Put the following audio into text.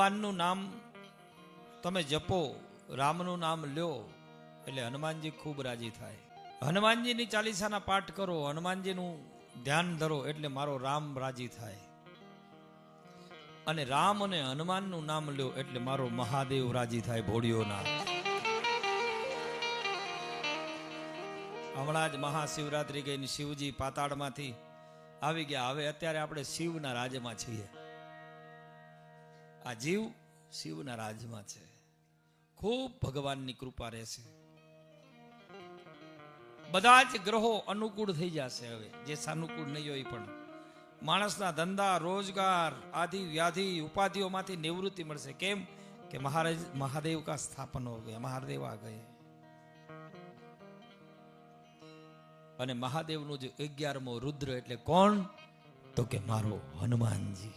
ભગવાનનું નામ તમે જપો, રામનું નામ લ્યો એટલે હનુમાનજી ખૂબ રાજી થાય. હનુમાનજીની ચાલીસાના પાઠ કરો, હનુમાનજીનું ધ્યાન ધરો એટલે મારો રામ રાજી થાય. અને રામ અને હનુમાનનું નામ લ્યો એટલે મારો મહાદેવ રાજી થાય. ભોળિયોના હમણાં જ મહાશિવરાત્રી ગઈ, શિવજી પાતાળમાંથી આવી ગયા. હવે અત્યારે આપણે શિવના રાજમાં છીએ. આ જીવ શિવના રાજમાં છે. ખૂબ ભગવાનની કૃપા રહેશે. બધા જ ગ્રહો અનુકૂળ થઈ જશે. હવે જે સાનુકૂળ નહીં હોય પણ માણસના ધંધા, રોજગાર, આદિ વ્યાધિ ઉપાધિઓમાંથી નિવૃત્તિ મળશે. કેમ કે મહાદેવ કા સ્થાપન હો ગયા, મહાદેવ આ ગયે. અને મહાદેવનું જે 11મો રુદ્ર એટલે કોણ? તો કે મારો હનુમાનજી.